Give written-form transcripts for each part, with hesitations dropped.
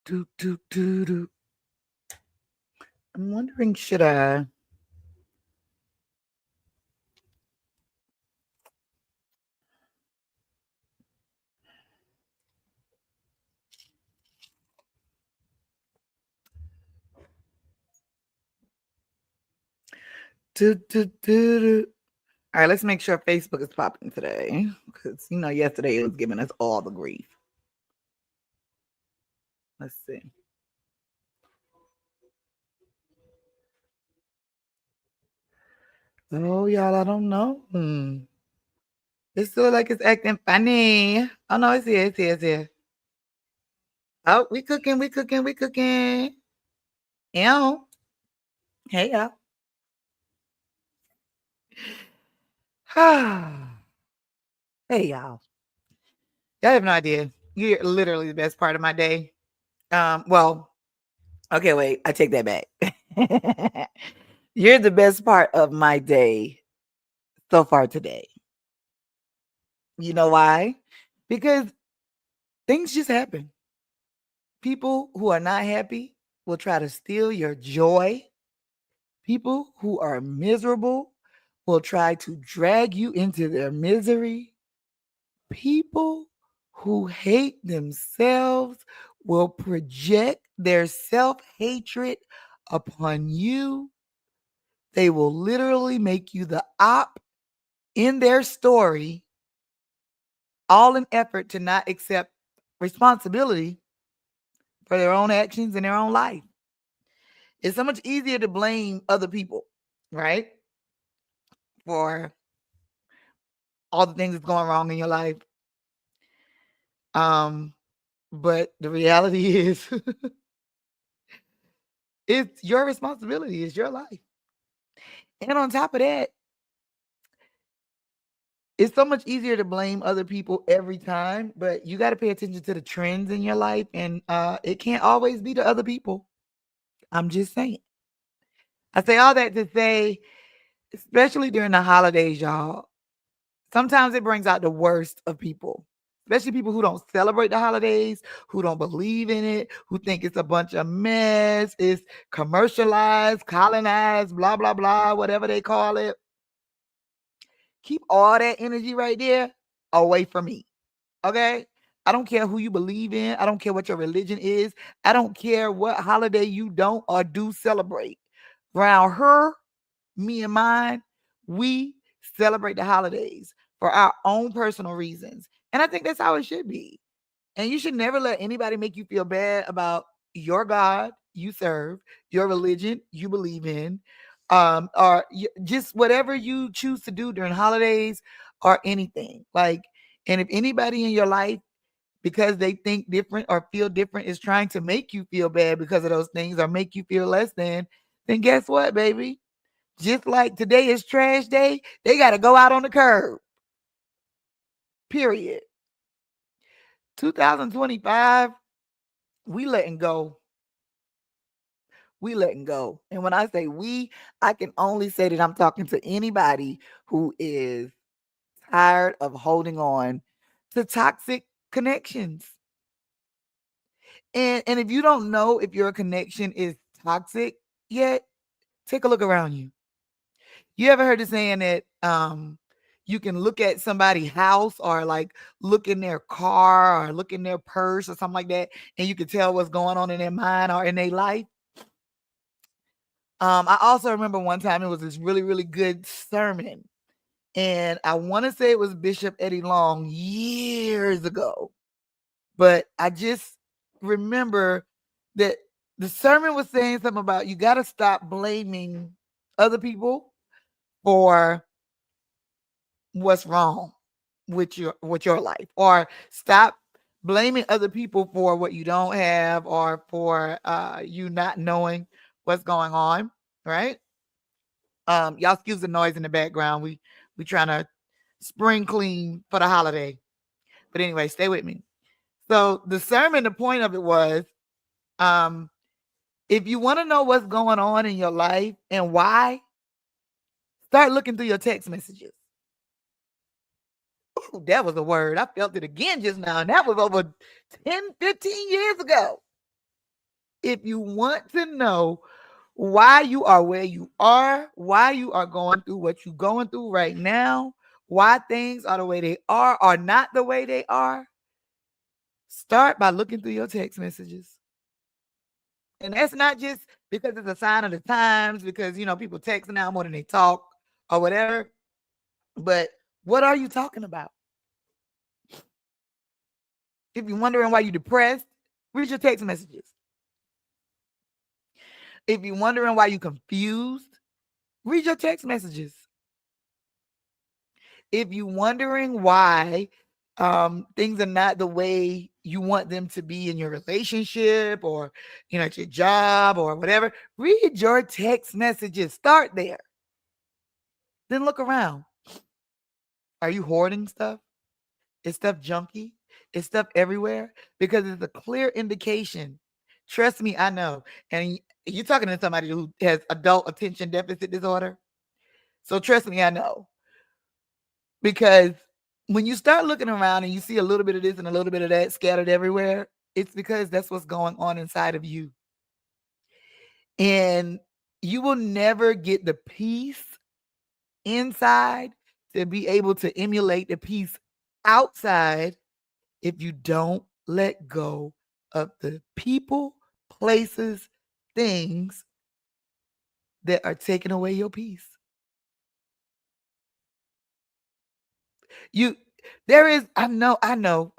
Do, do, do, do. I'm wondering, should I? Do, do, do, do. All right, let's make sure Facebook is popping today. Because, yesterday it was giving us all the grief. Let's see. Oh, y'all, I don't know. It still like it's acting funny. Oh, no, it's here. It's here. It's here. Oh, we cooking. We cooking. We cooking. Ew. Hey, y'all. Hey, y'all. Y'all have no idea. You're literally the best part of my day. Well, okay, wait. I take that back. You're the best part of my day so far today. You know why? Because things just happen. People who are not happy will try to steal your joy. People who are miserable will try to drag you into their misery. People who hate themselves will project their self-hatred upon you. They will literally make you the op in their story, all in effort to not accept responsibility for their own actions in their own life. It's so much easier to blame other people, right? For all the things that's going wrong in your life. But the reality is it's your responsibility, it's your life. And on top of that, it's so much easier to blame other people every time, but you got to pay attention to the trends in your life, and it can't always be the other people. I'm just saying. I say all that to say, especially during the holidays, y'all, sometimes it brings out the worst of people, especially people who don't celebrate the holidays, who don't believe in it, who think it's a bunch of mess, it's commercialized, colonized, blah, blah, blah, whatever they call it. Keep all that energy right there away from me. Okay? I don't care who you believe in. I don't care what your religion is. I don't care what holiday you don't or do celebrate. Around her, me and mine, we celebrate the holidays for our own personal reasons. And I think that's how it should be. And you should never let anybody make you feel bad about your God you serve, your religion you believe in, or just whatever you choose to do during holidays or anything. Like, and if anybody in your life, because they think different or feel different, is trying to make you feel bad because of those things or make you feel less than, then guess what, baby? Just like today is trash day, they got to go out on the curb. Period. 2025, we letting go. We letting go. And when I say we, I can only say that I'm talking to anybody who is tired of holding on to toxic connections. And if you don't know if your connection is toxic yet, take a look around you. You ever heard the saying that you can look at somebody's house or like look in their car or look in their purse or something like that, and you can tell what's going on in their mind or in their life? I also remember one time it was this really, really good sermon. And I want to say it was Bishop Eddie Long years ago. But I just remember that the sermon was saying something about you got to stop blaming other people for what's wrong with your life, or stop blaming other people for what you don't have or for you not knowing what's going on, right? Y'all excuse the noise in the background. We trying to spring clean for the holiday. But anyway, stay with me. So the sermon, the point of it was, um, if you want to know what's going on in your life and why, start looking through your text messages. Ooh, that was a word. I felt it again just now. And that was over 10, 15 years ago. If you want to know why you are where you are, why you are going through what you're going through right now, why things are the way they are not the way they are, start by looking through your text messages. And that's not just because it's a sign of the times, because people text now more than they talk or whatever. But what are you talking about? If you're wondering why you're depressed, read your text messages. If you're wondering why you're confused, read your text messages. If you're wondering why things are not the way you want them to be in your relationship, or at your job or whatever, read your text messages. Start there. Then look around. Are you hoarding stuff? Is stuff junky? Is stuff everywhere? Because it's a clear indication. Trust me, I know. And you're talking to somebody who has adult attention deficit disorder. So trust me, I know. Because when you start looking around and you see a little bit of this and a little bit of that scattered everywhere, it's because that's what's going on inside of you. And you will never get the peace inside to be able to emulate the peace outside if you don't let go of the people, places, things that are taking away your peace. I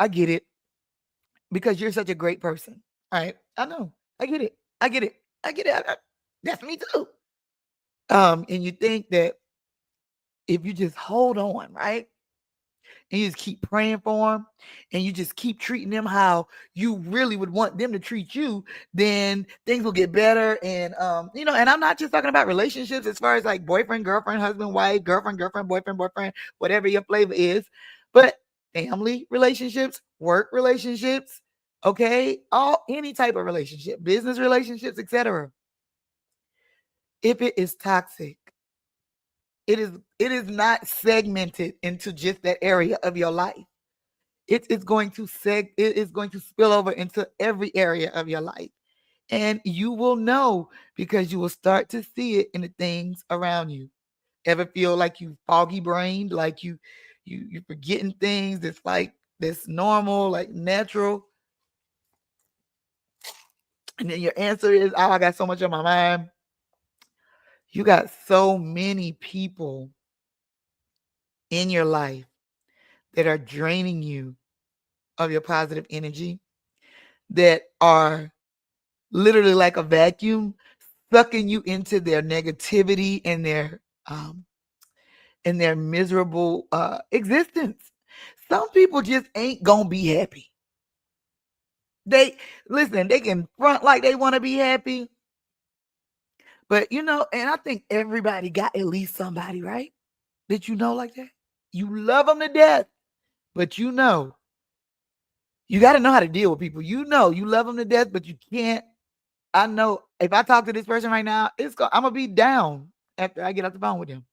get it, because you're such a great person. All right. I know. I get it. I get it. I get it. That's me too. And you think that if you just hold on, right? And you just keep praying for them, and you just keep treating them how you really would want them to treat you, then things will get better. And and I'm not just talking about relationships as far as like boyfriend, girlfriend, husband, wife, girlfriend, boyfriend, whatever your flavor is, but family relationships, work relationships, okay, any type of relationship, business relationships, etc. If it is toxic, it is not segmented into just that area of your life. It is going to spill over into every area of your life. And you will know, because you will start to see it in the things around you. Ever feel like you foggy brained, like you forgetting things that's normal, like natural? And then your answer is, oh, I got so much on my mind. You got so many people in your life that are draining you of your positive energy, that are literally like a vacuum, sucking you into their negativity and their miserable existence. Some people just ain't gonna be happy. They can front like they want to be happy, but and I think everybody got at least somebody, right? That like that. You love them to death, but you got to know how to deal with people. You love them to death, but you can't. I know if I talk to this person right now, I'm gonna be down after I get off the phone with them.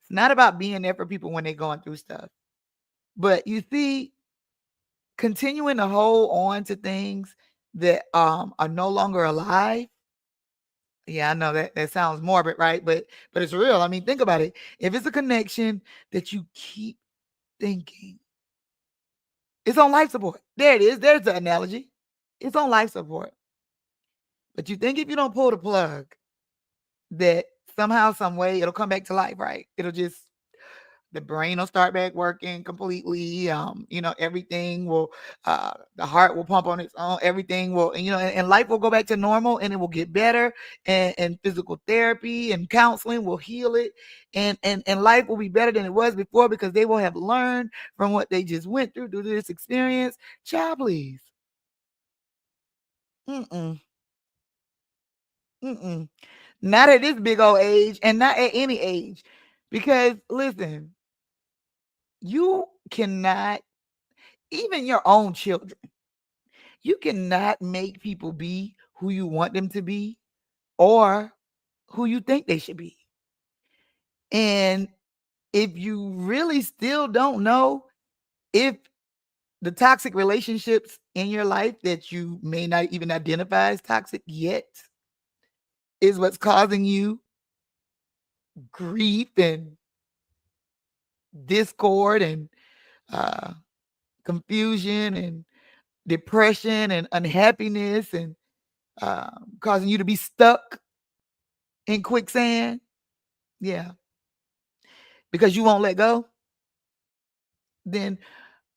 It's not about being there for people when they're going through stuff. But you see, continuing to hold on to things that are no longer alive. Yeah, I know that sounds morbid, right? But it's real. I mean, think about it. If it's a connection that you keep thinking, it's on life support. There it is. There's the analogy. It's on life support. But you think if you don't pull the plug, that somehow, some way, it'll come back to life, right? The brain will start back working completely. Everything will, the heart will pump on its own. Everything will, and life will go back to normal, and it will get better. And physical therapy and counseling will heal it, and life will be better than it was before, because they will have learned from what they just went through this experience. Child, please. Mm-mm. Mm-mm. Not at this big old age, and not at any age. Because listen, you cannot, even your own children, you cannot make people be who you want them to be, or who you think they should be. And if you really still don't know if the toxic relationships in your life that you may not even identify as toxic yet is what's causing you grief and discord and uh, confusion and depression and unhappiness and causing you to be stuck in quicksand. Yeah, because you won't let go. Then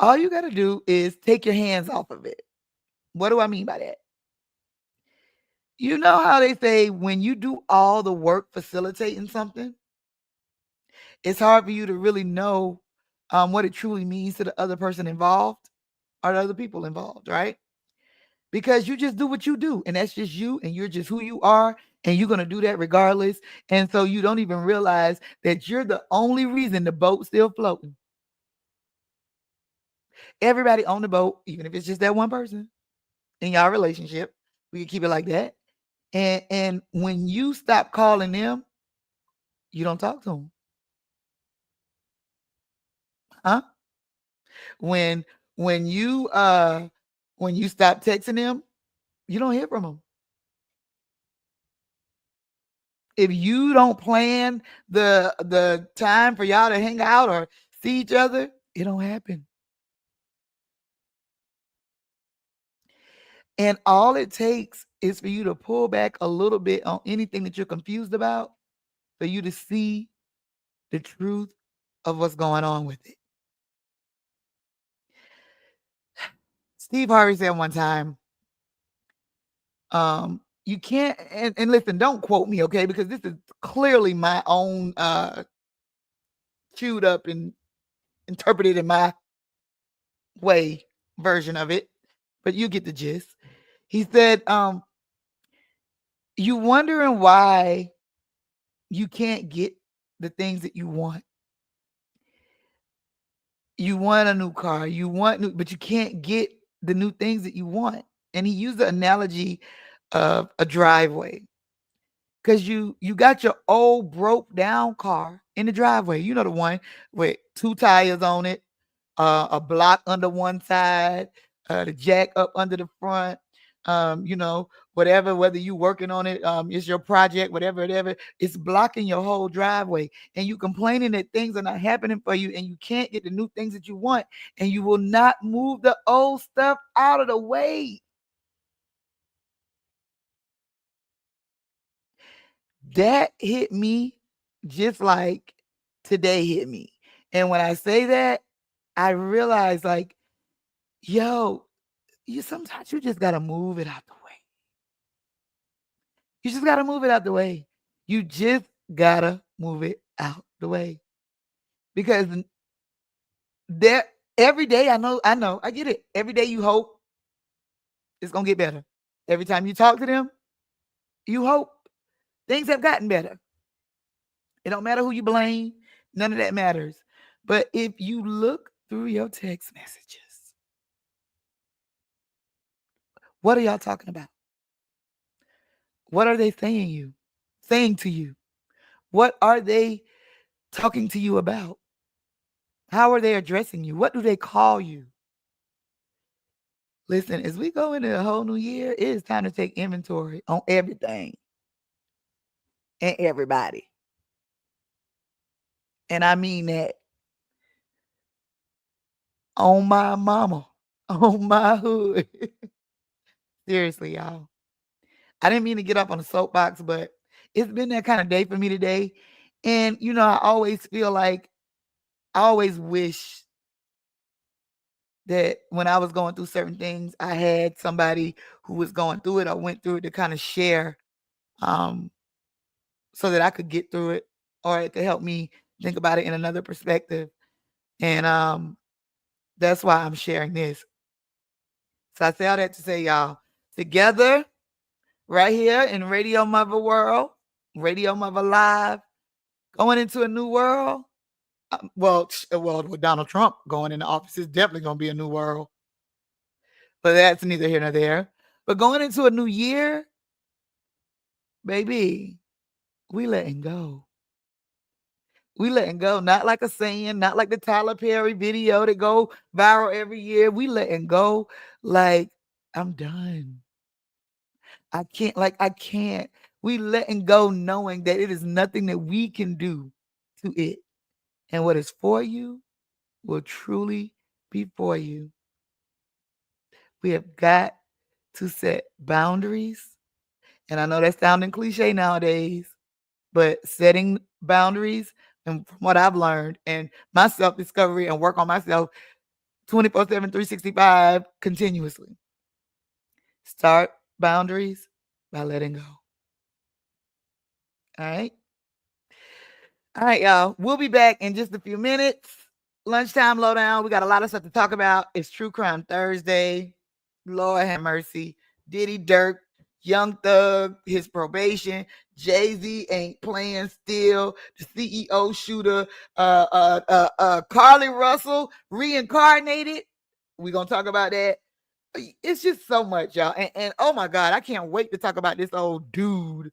all you got to do is take your hands off of it. What do I mean by that? You know how they say when you do all the work facilitating something, it's hard for you to really know what it truly means to the other person involved or the other people involved, right? Because you just do what you do, and that's just you, and you're just who you are, and you're going to do that regardless. And so you don't even realize that you're the only reason the boat's still floating. Everybody on the boat, even if it's just that one person in your relationship, we can keep it like that. And when you stop calling them, you don't talk to them. Huh? When when you uh when you stop texting them, you don't hear from them. If you don't plan the time for y'all to hang out or see each other, it don't happen. And all it takes is for you to pull back a little bit on anything that you're confused about for you to see the truth of what's going on with it. Steve Harvey said one time, you can't, and listen, don't quote me, okay? Because this is clearly my own chewed up and interpreted in my way version of it, but you get the gist. He said, you wondering why you can't get the things that you want. You want a new car, you want new, but you can't get the new things that you want. And he used the analogy of a driveway. Because you got your old broke down car in the driveway. You know the one with two tires on it, a block under one side, the jack up under the front. Whatever, whether you working on it, it's your project, whatever, it's blocking your whole driveway. And you complaining that things are not happening for you and you can't get the new things that you want, and you will not move the old stuff out of the way. That hit me just like today hit me. And when I say that, I realize like, yo, you sometimes you just gotta move it out the way. You just gotta move it out the way. You just gotta move it out the way. Because there every day I get it. Every day you hope it's gonna get better. Every time you talk to them, you hope things have gotten better. It don't matter who you blame, none of that matters. But if you look through your text messages, what are y'all talking about? What are they saying to you? What are they talking to you about? How are they addressing you? What do they call you? Listen, as we go into a whole new year, it is time to take inventory on everything and everybody. And I mean that on my mama, on my hood. Seriously, y'all. I didn't mean to get up on a soapbox, but it's been that kind of day for me today. And, I always feel like I always wish that when I was going through certain things, I had somebody who was going through it or went through it to kind of share, um, so that I could get through it or it could help me think about it in another perspective. And that's why I'm sharing this. So I say all that to say, y'all, together right here in Radio-Muva World, Radio-Muva Live, going into a new world. A world with Donald Trump going in the office is definitely going to be a new world. But that's neither here nor there. But going into a new year, baby, we letting go. We letting go, not like a saying, not like the Tyler Perry video that go viral every year. We letting go like I'm done. I can't. We letting go knowing that it is nothing that we can do to it. And what is for you will truly be for you. We have got to set boundaries. And I know that's sounding cliche nowadays, but setting boundaries and from what I've learned and my self-discovery and work on myself 24/7, 365 continuously. Start boundaries by letting go. All right. All right, y'all. We'll be back in just a few minutes. Lunchtime lowdown. We got a lot of stuff to talk about. It's True Crime Thursday. Lord have mercy. Diddy Dirk, Young Thug, his probation. Jay-Z ain't playing still. The CEO shooter, Carly Russell reincarnated. We're gonna talk about that. It's just so much, y'all. And oh my God, I can't wait to talk about this old dude.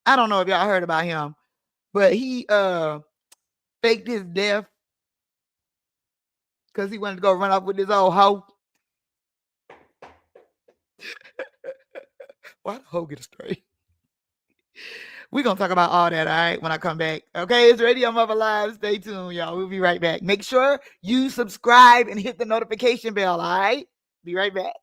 I don't know if y'all heard about him, but he faked his death because he wanted to go run off with this old hoe. Why the hoe get straight? We're going to talk about all that, all right, when I come back. Okay, it's Radio-Muva Live. Stay tuned, y'all. We'll be right back. Make sure you subscribe and hit the notification bell, all right? Be right back.